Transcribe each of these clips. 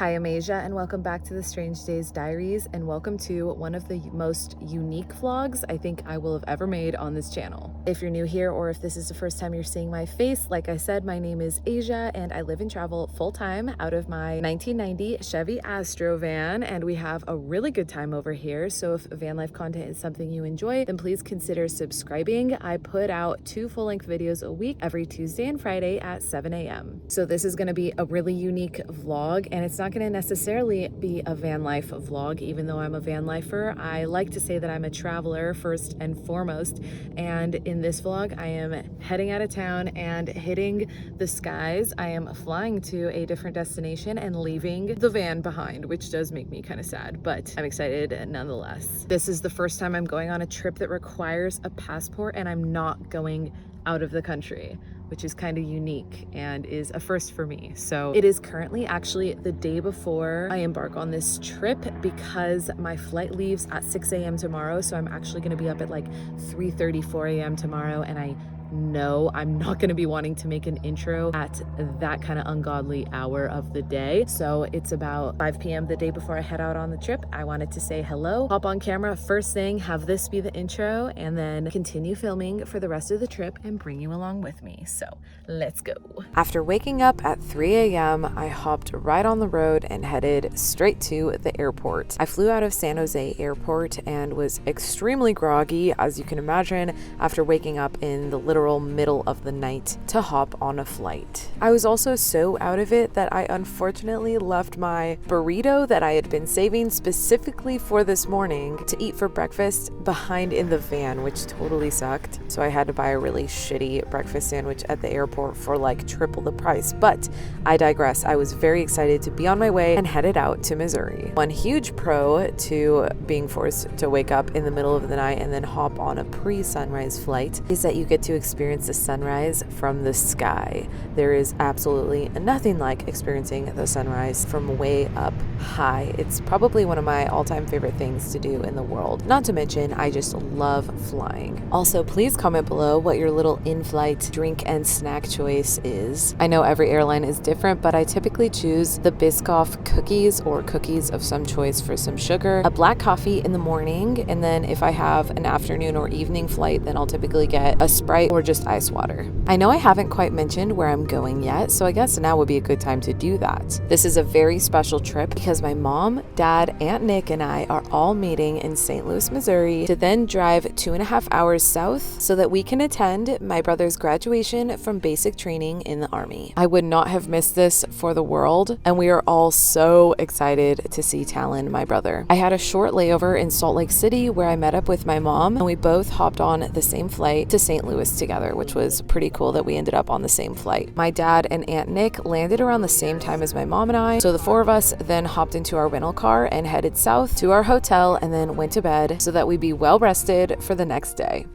Hi, I'm Asia, and welcome back to the Strange Days Diaries, and welcome to one of the most unique vlogs I think I will have ever made on this channel. If you're new here, or if this is the first time you're seeing my face, like I said, my name is Asia, and I live and travel full-time out of my 1990 Chevy Astro van, and we have a really good time over here. So if van life content is something you enjoy, then please consider subscribing. I put out 2 full-length videos a week every Tuesday and Friday at 7 a.m. So this is going to be a really unique vlog, and it's not going to necessarily be a van life vlog, even though I'm a van lifer. I like to say that I'm a traveler first and foremost, and in this vlog I am heading out of town and hitting the skies. I am flying to a different destination and leaving the van behind, which does make me kind of sad, but I'm excited nonetheless. This is the first time I'm going on a trip that requires a passport, and I'm not going out of the country, which is kind of unique and is a first for me. So it is currently actually the day before I embark on this trip, because my flight leaves at 6 a.m. tomorrow. So I'm actually going to be up at like 3:30, 4 a.m. tomorrow, and I know I'm not going to be wanting to make an intro at that kind of ungodly hour of the day. So it's about 5 p.m. the day before I head out on the trip. I wanted to say hello, hop on camera first thing, have this be the intro, and then continue filming for the rest of the trip and bring you along with me. So let's go. After waking up at 3 a.m., I hopped right on the road and headed straight to the airport. I flew out of San Jose Airport and was extremely groggy, as you can imagine, after waking up in the literal middle of the night to hop on a flight. I was also so out of it that I unfortunately left my burrito that I had been saving specifically for this morning to eat for breakfast behind in the van, which totally sucked. So I had to buy a really shitty breakfast sandwich at the airport for like triple the price. But I digress. I was very excited to be on my way and headed out to Missouri. One huge pro to being forced to wake up in the middle of the night and then hop on a pre-sunrise flight is that you get to experience the sunrise from the sky. There is absolutely nothing like experiencing the sunrise from way up high. It's probably one of my all-time favorite things to do in the world. Not to mention, I just love flying. Also, please comment below what your little in-flight drink and snack choice is. I know every airline is different, but I typically choose the Biscoff cookies or cookies of some choice for some sugar, a black coffee in the morning, and then if I have an afternoon or evening flight, then I'll typically get a Sprite or just ice water. I know I haven't quite mentioned where I'm going yet, so I guess now would be a good time to do that. This is a very special trip because my mom, dad, Aunt Nick, and I are all meeting in St. Louis, Missouri to then drive 2.5 hours south so that we can attend my brother's graduation from basic training in the Army. I would not have missed this for the world, and we are all so excited to see Talon, my brother. I had a short layover in Salt Lake City where I met up with my mom, and we both hopped on the same flight to St. Louis together, which was pretty cool that we ended up on the same flight. My dad and Aunt Nick landed around the same time as my mom and I, so the 4 of us then hopped into our rental car and headed south to our hotel and then went to bed so that we'd be well rested for the next day.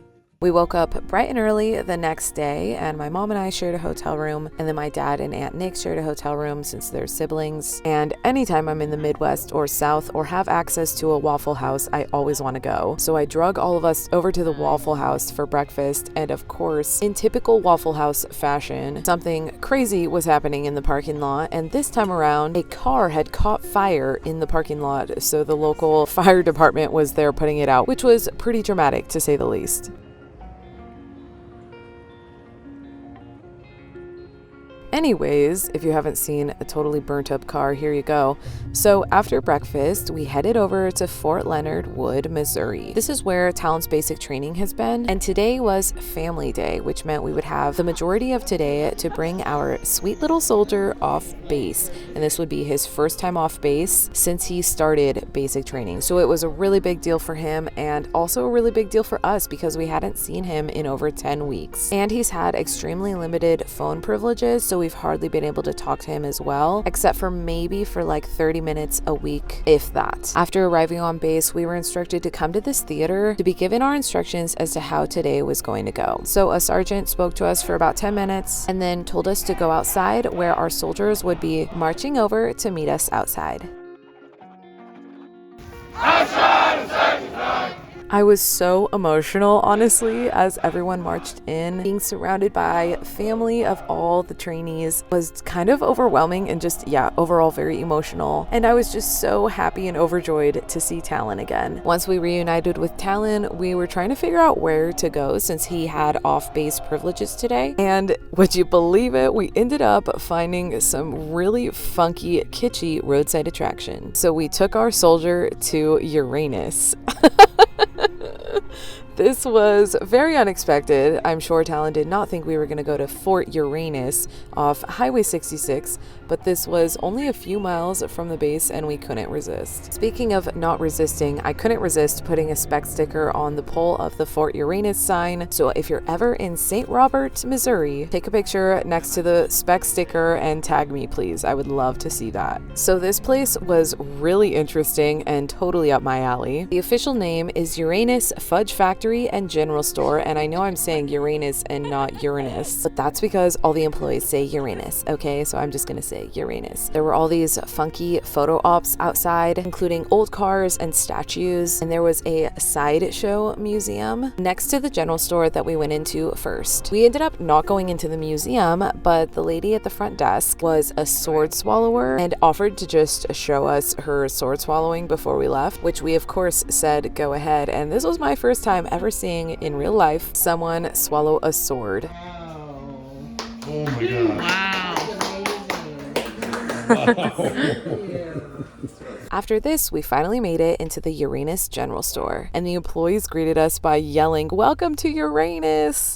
We woke up bright and early the next day, and my mom and I shared a hotel room, and then my dad and Aunt Nick shared a hotel room since they're siblings. And anytime I'm in the Midwest or South or have access to a Waffle House, I always want to go. So I drug all of us over to the Waffle House for breakfast, and of course, in typical Waffle House fashion, something crazy was happening in the parking lot, and this time around, a car had caught fire in the parking lot, so the local fire department was there putting it out, which was pretty dramatic to say the least. Anyways, if you haven't seen a totally burnt up car, here you go. So after breakfast, we headed over to Fort Leonard Wood, Missouri. This is where Talon's basic training has been, and today was family day, which meant we would have the majority of today to bring our sweet little soldier off base. And this would be his first time off base since he started basic training. So it was a really big deal for him, and also a really big deal for us because we hadn't seen him in over 10 weeks. And he's had extremely limited phone privileges, so we've hardly been able to talk to him as well, except for maybe for like 30 minutes a week, if that. After arriving on base, we were instructed to come to this theater to be given our instructions as to how today was going to go. So a sergeant spoke to us for about 10 minutes and then told us to go outside where our soldiers would be marching over to meet us outside. I was so emotional, honestly, as everyone marched in. Being surrounded by family of all the trainees was kind of overwhelming and just, yeah, overall very emotional. And I was just so happy and overjoyed to see Talon again. Once we reunited with Talon, we were trying to figure out where to go since he had off-base privileges today. And would you believe it? We ended up finding some really funky, kitschy roadside attraction. So we took our soldier to Uranus. This was very unexpected. I'm sure Talon did not think we were going to go to Fort Uranus off Highway 66, but this was only a few miles from the base and we couldn't resist. Speaking of not resisting, I couldn't resist putting a spec sticker on the pole of the Fort Uranus sign. So if you're ever in St. Robert, Missouri, take a picture next to the spec sticker and tag me, please. I would love to see that. So this place was really interesting and totally up my alley. The official name is Uranus Fudge Factory and General Store, and I know I'm saying Uranus and not Uranus, but that's because all the employees say Uranus, okay? So I'm just gonna say Uranus. There were all these funky photo ops outside, including old cars and statues, and there was a sideshow museum next to the General Store that we went into first. We ended up not going into the museum, but the lady at the front desk was a sword swallower and offered to just show us her sword swallowing before we left, which we of course said go ahead. And this was my first time ever seeing in real life someone swallow a sword. Wow. Oh my god. Wow. After this, we finally made it into the Uranus General Store, and the employees greeted us by yelling, "Welcome to Uranus!"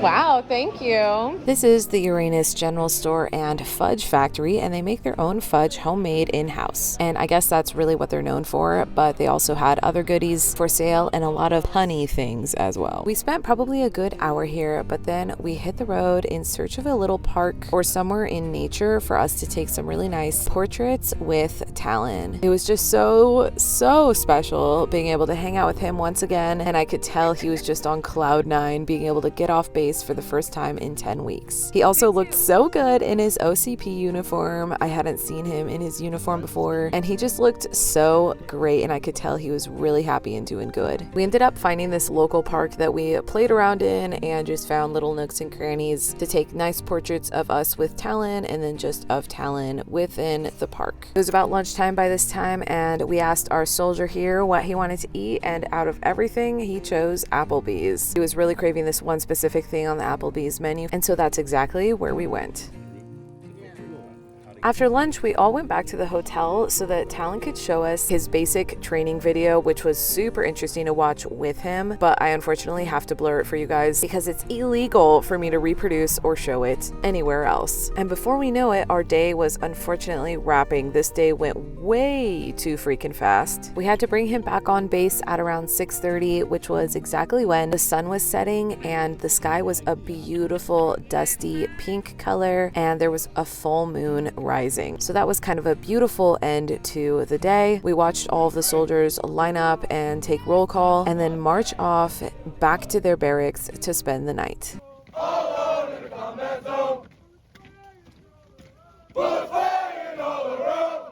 Wow, thank you. This is the Uranus General Store and Fudge Factory, and they make their own fudge homemade in-house. And I guess that's really what they're known for, but they also had other goodies for sale and a lot of punny things as well. We spent probably a good hour here, but then we hit the road in search of a little park or somewhere in nature for us to take some really nice portraits with Talon. It was just so special being able to hang out with him once again, and I could tell he was just on cloud nine, being able to get off base for the first time in 10 weeks. He also looked so good in his OCP uniform. I hadn't seen him in his uniform before, and he just looked so great, and I could tell he was really happy and doing good. We ended up finding this local park that we played around in and just found little nooks and crannies to take nice portraits of us with Talon and then just of Talon within the park. It was about lunchtime by this time, and we asked our soldier here what he wanted to eat, and out of everything, he chose Applebee's. He was really craving this one specific thing on the Applebee's menu, and so that's exactly where we went. After lunch, we all went back to the hotel so that Talon could show us his basic training video, which was super interesting to watch with him, but I unfortunately have to blur it for you guys because it's illegal for me to reproduce or show it anywhere else. And before we know it, our day was unfortunately wrapping. This day went way too freaking fast. We had to bring him back on base at around 6:30, which was exactly when the sun was setting and the sky was a beautiful dusty pink color and there was a full moon rising. So that was kind of a beautiful end to the day. We watched all of the soldiers line up and take roll call and then march off back to their barracks to spend the night. All out in the combat zone. Bullets flying all around.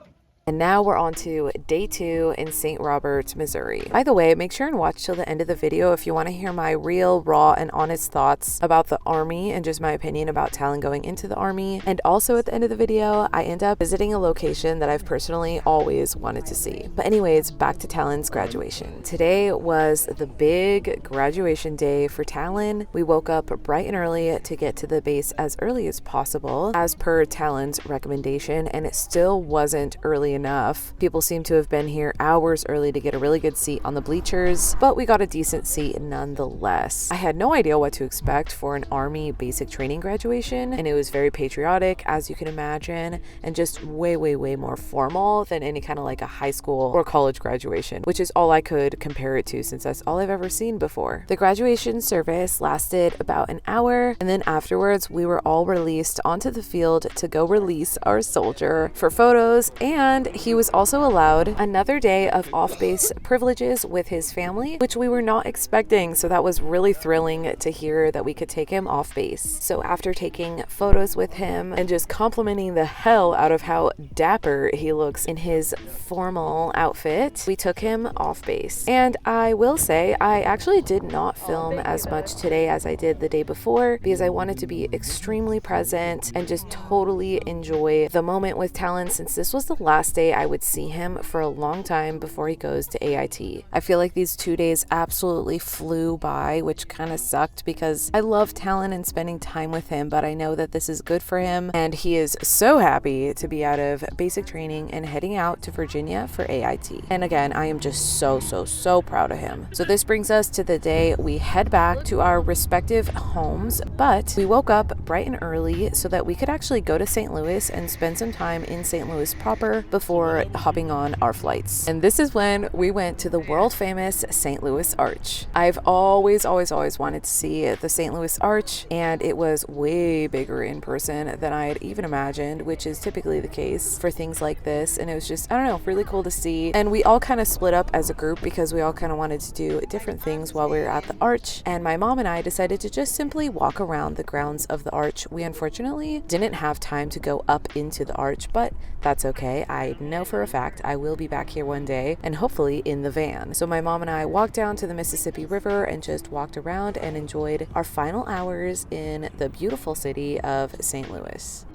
And now we're on to day 2 in St. Robert, Missouri. By the way, make sure and watch till the end of the video if you want to hear my real, raw, and honest thoughts about the Army and just my opinion about Talon going into the Army. And also at the end of the video, I end up visiting a location that I've personally always wanted to see. But anyways, back to Talon's graduation. Today was the big graduation day for Talon. We woke up bright and early to get to the base as early as possible, as per Talon's recommendation, and it still wasn't early enough. People seem to have been here hours early to get a really good seat on the bleachers, but we got a decent seat nonetheless. I had no idea what to expect for an Army basic training graduation, and it was very patriotic, as you can imagine, and just way more formal than any kind of like a high school or college graduation, which is all I could compare it to since that's all I've ever seen before. The graduation service lasted about an hour, and then afterwards we were all released onto the field to go release our soldier for photos and And he was also allowed another day of off-base privileges with his family, which we were not expecting. So that was really thrilling to hear that we could take him off base. So after taking photos with him and just complimenting the hell out of how dapper he looks in his formal outfit, we took him off base. And I will say, I actually did not film as much today as I did the day before because I wanted to be extremely present and just totally enjoy the moment with Talon, since this was the last day I would see him for a long time before he goes to AIT. I feel like these 2 days absolutely flew by, which kind of sucked because I love Talon and spending time with him, but I know that this is good for him and he is so happy to be out of basic training and heading out to Virginia for AIT. And again, I am just so proud of him. So this brings us to the day we head back to our respective homes, but we woke up bright and early so that we could actually go to St. Louis and spend some time in St. Louis proper before hopping on our flights. And this is when we went to the world famous St. Louis Arch. I've always wanted to see the St. Louis Arch, and it was way bigger in person than I had even imagined, which is typically the case for things like this. And it was just, I don't know, really cool to see. And we all kind of split up as a group because we all kind of wanted to do different things while we were at the Arch. And my mom and I decided to just simply walk around the grounds of the Arch. We unfortunately didn't have time to go up into the Arch, but that's okay. I know for a fact I will be back here one day, and hopefully in the van. So my mom and I walked down to the Mississippi River and just walked around and enjoyed our final hours in the beautiful city of St. Louis.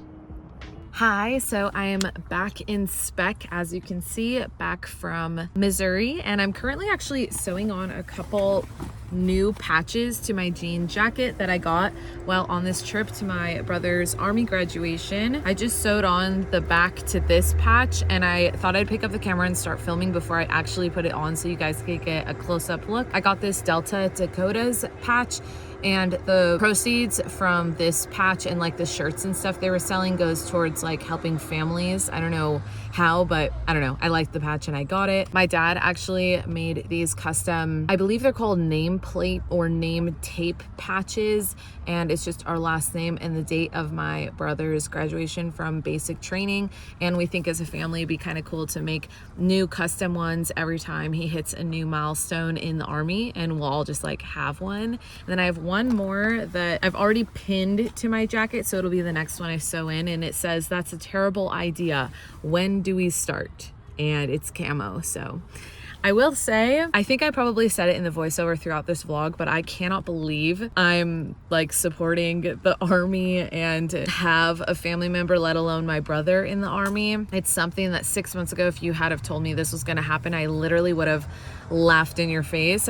Hi, so I am back in spec, as you can see, back from Missouri, and I'm currently actually sewing on a couple new patches to my jean jacket that I got while on this trip to my brother's army graduation. I just sewed on the back to this patch, and I thought I'd pick up the camera and start filming before I actually put it on so you guys could get a close-up look. I got this Delta Dakotas patch, and the proceeds from this patch and like the shirts and stuff they were selling goes towards like helping families. I don't know how, but I don't know. I liked the patch and I got it. My dad actually made these custom, I believe they're called nameplate or name tape patches, and it's just our last name and the date of my brother's graduation from basic training. And we think as a family it'd be kind of cool to make new custom ones every time he hits a new milestone in the army, and we'll all just like have one. And then I have one more that I've already pinned to my jacket, so it'll be the next one I sew in, and it says, "That's a terrible idea. When do we start?" And it's camo. So I will say, I think I probably said it in the voiceover throughout this vlog, but I cannot believe I'm like supporting the army and have a family member, let alone my brother, in the army. It's something that 6 months ago, if you had have told me this was going to happen, I literally would have laughed in your face.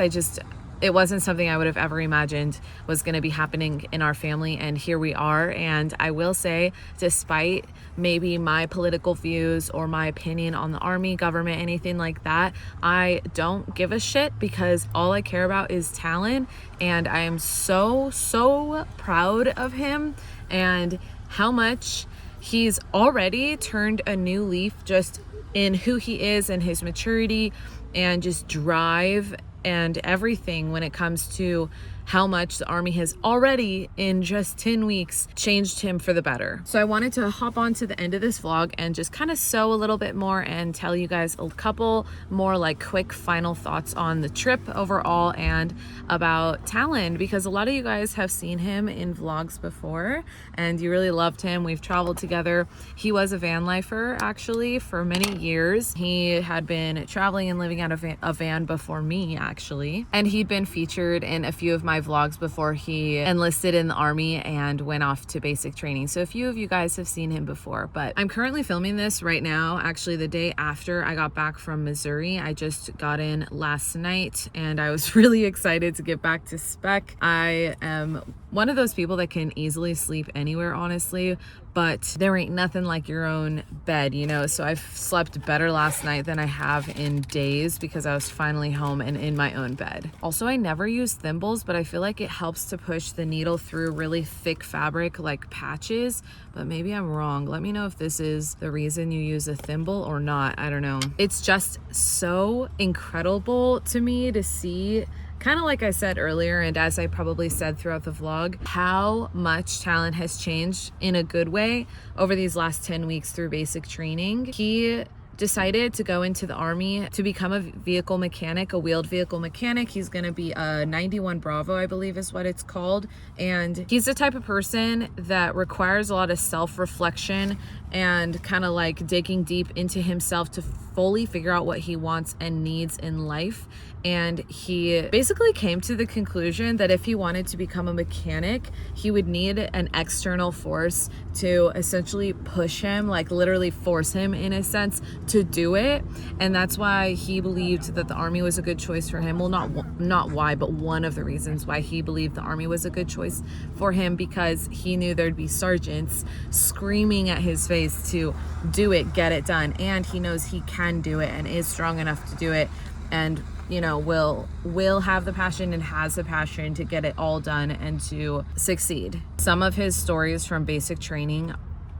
It wasn't something I would have ever imagined was going to be happening in our family, and here we are. And I will say, despite maybe my political views or my opinion on the army, government, anything like that, I don't give a shit because all I care about is Talon, and I am so proud of him and how much he's already turned a new leaf just in who he is and his maturity and just drive and everything when it comes to how much the army has already in just 10 weeks changed him for the better. So I wanted to hop on to the end of this vlog and just kind of sew a little bit more and tell you guys a couple more like quick final thoughts on the trip overall and about Talon, because a lot of you guys have seen him in vlogs before and you really loved him. We've traveled together. He was a van lifer actually for many years. He had been traveling and living out of a van before me actually, and he'd been featured in a few of my vlogs before he enlisted in the army and went off to basic training. So a few of you guys have seen him before, but I'm currently filming this right now, actually the day after I got back from Missouri. I just got in last night and I was really excited to get back to spec. I am one of those people that can easily sleep anywhere, honestly, but there ain't nothing like your own bed, you know? So I've slept better last night than I have in days because I was finally home and in my own bed. Also, I never use thimbles, but I feel like it helps to push the needle through really thick fabric like patches, but maybe I'm wrong. Let me know if this is the reason you use a thimble or not. I don't know. It's just so incredible to me to see, kind of like I said earlier, and as I probably said throughout the vlog, how much Talon has changed in a good way over these last 10 weeks through basic training. He decided to go into the Army to become a vehicle mechanic, a wheeled vehicle mechanic. He's going to be a 91 Bravo, I believe is what it's called. And he's the type of person that requires a lot of self-reflection and kind of like digging deep into himself to fully figure out what he wants and needs in life. And he basically came to the conclusion that if he wanted to become a mechanic, he would need an external force to essentially push him, like literally force him in a sense to do it. And that's why he believed that the Army was a good choice for him. Well, not why, but one of the reasons why he believed the Army was a good choice for him, because he knew there'd be sergeants screaming at his face to do it, get it done. And he knows he can do it and is strong enough to do it, and you know, will have the passion and has the passion to get it all done and to succeed. Some of his stories from basic training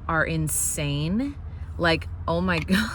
are insane. Like, oh my God.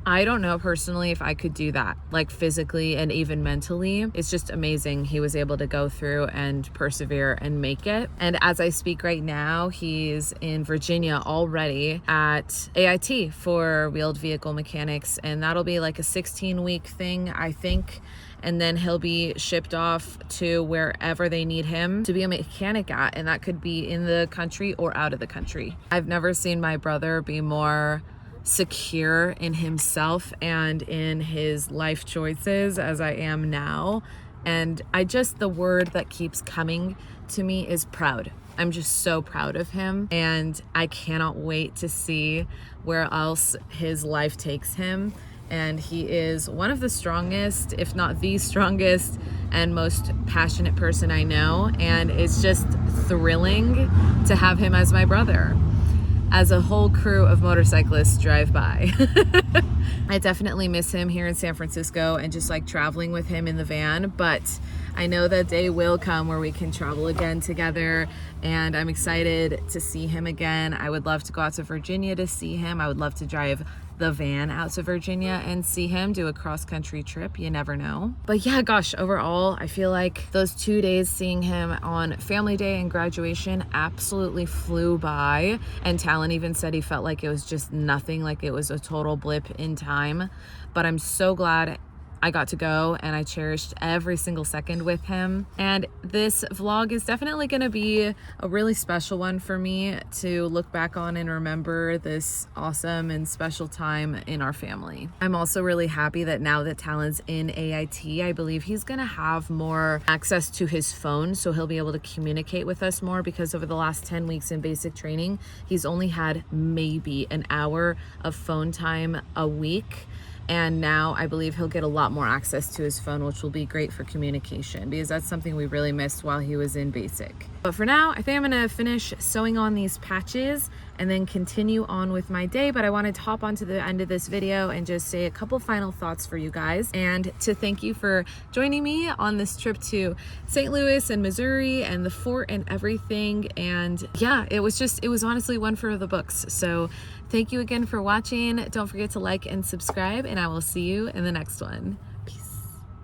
I don't know personally if I could do that, like physically and even mentally. It's just amazing he was able to go through and persevere and make it. And as I speak right now, he's in Virginia already at AIT for wheeled vehicle mechanics, and that'll be like a 16-week thing, I think. And then he'll be shipped off to wherever they need him to be a mechanic at, and that could be in the country or out of the country. I've never seen my brother be more secure in himself and in his life choices as I am now. And the word that keeps coming to me is proud. I'm just so proud of him, and I cannot wait to see where else his life takes him. And he is one of the strongest, if not the strongest and most passionate person I know. And it's just thrilling to have him as my brother, as a whole crew of motorcyclists drive by. I definitely miss him here in San Francisco and just like traveling with him in the van, but I know that day will come where we can travel again together, and I'm excited to see him again. I would love to go out to Virginia to see him. I would love to drive the van out to Virginia and see him do a cross-country trip. You never know. But yeah, gosh, overall, I feel like those 2 days seeing him on family day and graduation absolutely flew by. And Talon even said he felt like it was just nothing, like it was a total blip in time. But I'm so glad I got to go, and I cherished every single second with him. And this vlog is definitely going to be a really special one for me to look back on and remember this awesome and special time in our family. I'm also really happy that now that Talon's in AIT, I believe he's going to have more access to his phone, so he'll be able to communicate with us more, because over the last 10 weeks in basic training, he's only had maybe an hour of phone time a week. And now I believe he'll get a lot more access to his phone, which will be great for communication, because that's something we really missed while he was in basic. But for now, I think I'm gonna finish sewing on these patches and then continue on with my day. But I wanted to hop onto the end of this video and just say a couple final thoughts for you guys, and to thank you for joining me on this trip to St. Louis and Missouri and the fort and everything. And yeah, it was honestly one for the books. So thank you again for watching. Don't forget to like and subscribe, and I will see you in the next one.